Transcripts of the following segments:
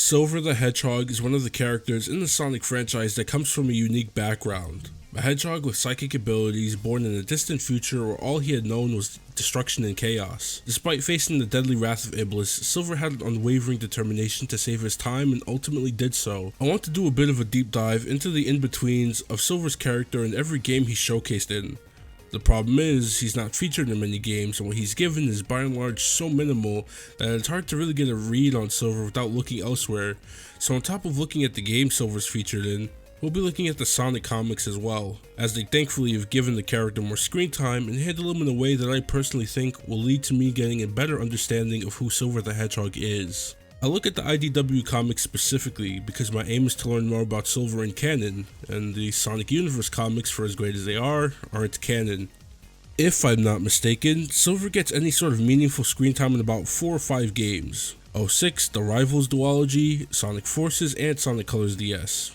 Silver the Hedgehog is one of the characters in the Sonic franchise that comes from a unique background. A hedgehog with psychic abilities born in a distant future where all he had known was destruction and chaos. Despite facing the deadly wrath of Iblis, Silver had an unwavering determination to save his time and ultimately did so. I want to do a bit of a deep dive into the in-betweens of Silver's character in every game he's showcased in. The problem is, he's not featured in many games, and what he's given is by and large so minimal that it's hard to really get a read on Silver without looking elsewhere. So on top of looking at the game Silver's featured in, we'll be looking at the Sonic comics as well, as they thankfully have given the character more screen time and handle him in a way that I personally think will lead to me getting a better understanding of who Silver the Hedgehog is. I look at the IDW comics specifically because my aim is to learn more about Silver in canon, and the Sonic Universe comics, for as great as they are, aren't canon. If I'm not mistaken, Silver gets any sort of meaningful screen time in about 4 or 5 games. 06, the Rivals duology, Sonic Forces, and Sonic Colors DS.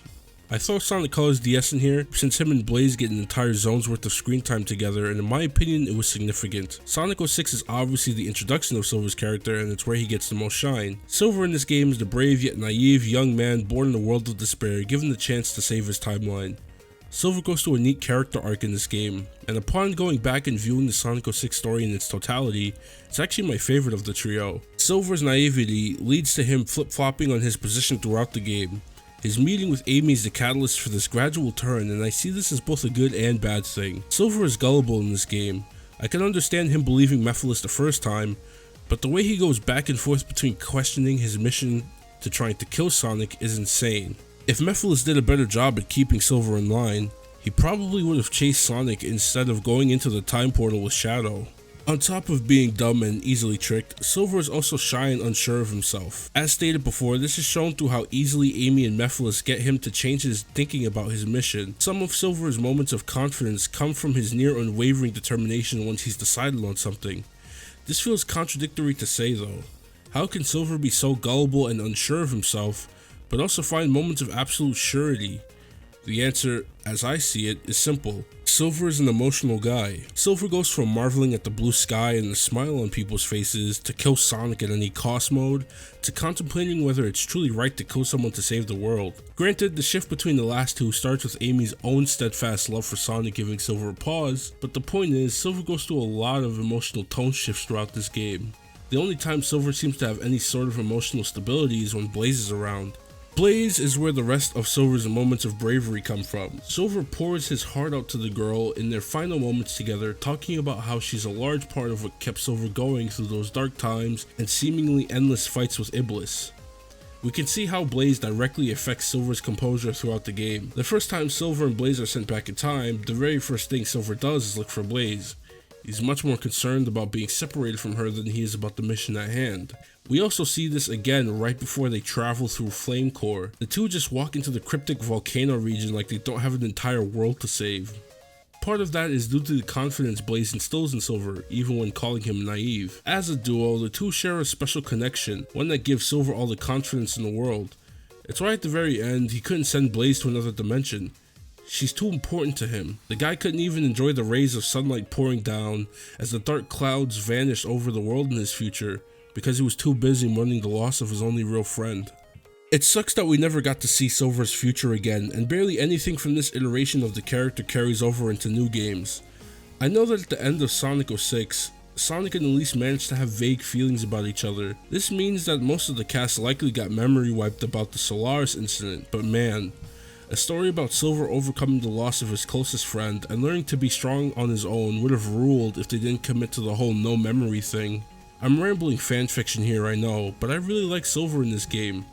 I throw Sonic Colors DS in here since him and Blaze get an entire zone's worth of screen time together, and in my opinion it was significant. Sonic 06 is obviously the introduction of Silver's character, and it's where he gets the most shine. Silver in this game is the brave yet naive young man born in a world of despair, given the chance to save his timeline. Silver goes through a neat character arc in this game, and upon going back and viewing the Sonic 06 story in its totality, it's actually my favorite of the trio. Silver's naivety leads to him flip-flopping on his position throughout the game. His meeting with Amy is the catalyst for this gradual turn, and I see this as both a good and bad thing. Silver is gullible in this game. I can understand him believing Mephiles the first time, but the way he goes back and forth between questioning his mission to trying to kill Sonic is insane. If Mephiles did a better job at keeping Silver in line, he probably would have chased Sonic instead of going into the time portal with Shadow. On top of being dumb and easily tricked, Silver is also shy and unsure of himself. As stated before, this is shown through how easily Amy and Mephiles get him to change his thinking about his mission. Some of Silver's moments of confidence come from his near unwavering determination once he's decided on something. This feels contradictory to say though. How can Silver be so gullible and unsure of himself, but also find moments of absolute surety? The answer, as I see it, is simple. Silver is an emotional guy. Silver goes from marveling at the blue sky and the smile on people's faces, to kill Sonic at any cost mode, to contemplating whether it's truly right to kill someone to save the world. Granted, the shift between the last two starts with Amy's own steadfast love for Sonic giving Silver a pause, but the point is, Silver goes through a lot of emotional tone shifts throughout this game. The only time Silver seems to have any sort of emotional stability is when Blaze is around. Blaze is where the rest of Silver's moments of bravery come from. Silver pours his heart out to the girl in their final moments together, talking about how she's a large part of what kept Silver going through those dark times and seemingly endless fights with Iblis. We can see how Blaze directly affects Silver's composure throughout the game. The first time Silver and Blaze are sent back in time, the very first thing Silver does is look for Blaze. He's much more concerned about being separated from her than he is about the mission at hand. We also see this again right before they travel through Flame Core. The two just walk into the cryptic volcano region like they don't have an entire world to save. Part of that is due to the confidence Blaze instills in Silver, even when calling him naive. As a duo, the two share a special connection, one that gives Silver all the confidence in the world. It's why at the very end, he couldn't send Blaze to another dimension. She's too important to him. The guy couldn't even enjoy the rays of sunlight pouring down as the dark clouds vanished over the world in his future because he was too busy mourning the loss of his only real friend. It sucks that we never got to see Silver's future again, and barely anything from this iteration of the character carries over into new games. I know that at the end of Sonic 06, Sonic and Elise managed to have vague feelings about each other. This means that most of the cast likely got memory wiped about the Solaris incident, but man, a story about Silver overcoming the loss of his closest friend and learning to be strong on his own would have ruled if they didn't commit to the whole no memory thing. I'm rambling fanfiction here, I know, but I really like Silver in this game.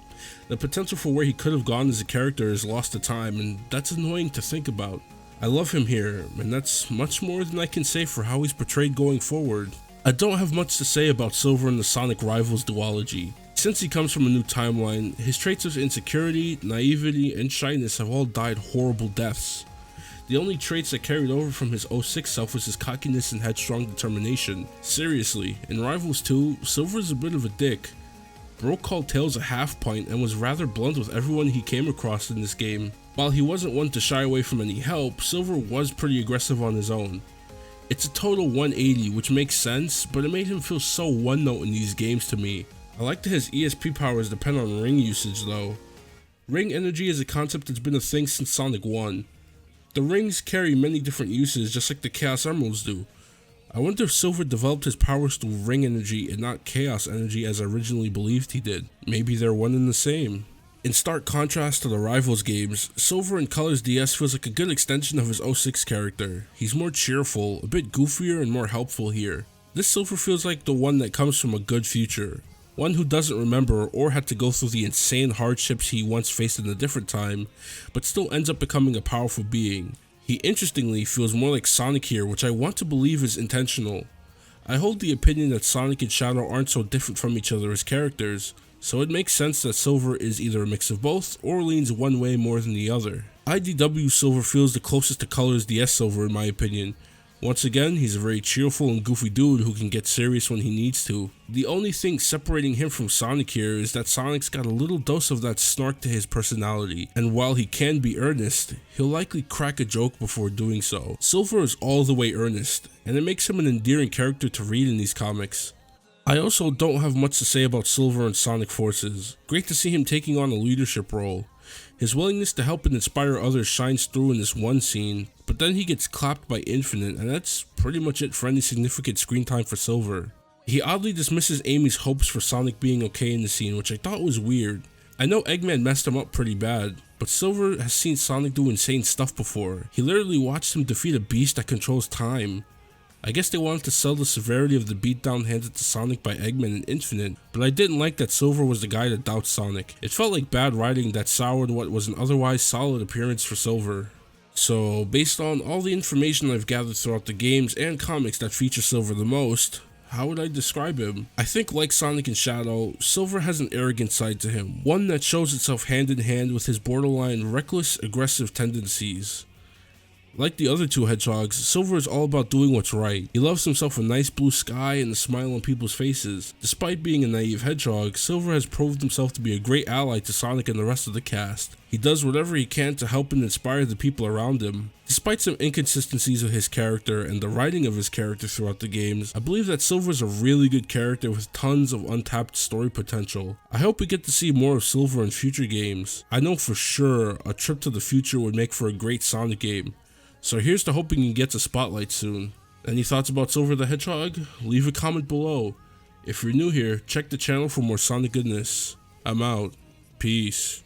The potential for where he could have gone as a character is lost to time, and that's annoying to think about. I love him here, and that's much more than I can say for how he's portrayed going forward. I don't have much to say about Silver in the Sonic Rivals duology. Since he comes from a new timeline, his traits of insecurity, naivety, and shyness have all died horrible deaths. The only traits that carried over from his 06 self was his cockiness and headstrong determination. Seriously, in Rivals 2, Silver is a bit of a dick. Bro called Tails a half pint and was rather blunt with everyone he came across in this game. While he wasn't one to shy away from any help, Silver was pretty aggressive on his own. It's a total 180, which makes sense, but it made him feel so one-note in these games to me. I like that his ESP powers depend on ring usage though. Ring energy is a concept that's been a thing since Sonic 1. The rings carry many different uses just like the Chaos Emeralds do. I wonder if Silver developed his powers through ring energy and not chaos energy as I originally believed he did. Maybe they're one and the same. In stark contrast to the Rivals games, Silver in Colors DS feels like a good extension of his 06 character. He's more cheerful, a bit goofier and more helpful here. This Silver feels like the one that comes from a good future. One who doesn't remember or had to go through the insane hardships he once faced in a different time, but still ends up becoming a powerful being. He interestingly feels more like Sonic here, which I want to believe is intentional. I hold the opinion that Sonic and Shadow aren't so different from each other as characters, so it makes sense that Silver is either a mix of both or leans one way more than the other. IDW Silver feels the closest to Colors DS Silver in my opinion. Once again, he's a very cheerful and goofy dude who can get serious when he needs to. The only thing separating him from Sonic here is that Sonic's got a little dose of that snark to his personality, and while he can be earnest, he'll likely crack a joke before doing so. Silver is all the way earnest, and it makes him an endearing character to read in these comics. I also don't have much to say about Silver and Sonic Forces. Great to see him taking on a leadership role. His willingness to help and inspire others shines through in this one scene, but then he gets clapped by Infinite, and that's pretty much it for any significant screen time for Silver. He oddly dismisses Amy's hopes for Sonic being okay in the scene, which I thought was weird. I know Eggman messed him up pretty bad, but Silver has seen Sonic do insane stuff before. He literally watched him defeat a beast that controls time. I guess they wanted to sell the severity of the beatdown handed to Sonic by Eggman and Infinite, but I didn't like that Silver was the guy that doubts Sonic. It felt like bad writing that soured what was an otherwise solid appearance for Silver. So, based on all the information I've gathered throughout the games and comics that feature Silver the most, how would I describe him? I think like Sonic and Shadow, Silver has an arrogant side to him, one that shows itself hand in hand with his borderline reckless, aggressive tendencies. Like the other two hedgehogs, Silver is all about doing what's right. He loves himself a nice blue sky and a smile on people's faces. Despite being a naive hedgehog, Silver has proved himself to be a great ally to Sonic and the rest of the cast. He does whatever he can to help and inspire the people around him. Despite some inconsistencies with his character and the writing of his character throughout the games, I believe that Silver is a really good character with tons of untapped story potential. I hope we get to see more of Silver in future games. I know for sure a trip to the future would make for a great Sonic game. So here's to hoping he gets a spotlight soon. Any thoughts about Silver the Hedgehog? Leave a comment below. If you're new here, check the channel for more Sonic goodness. I'm out. Peace.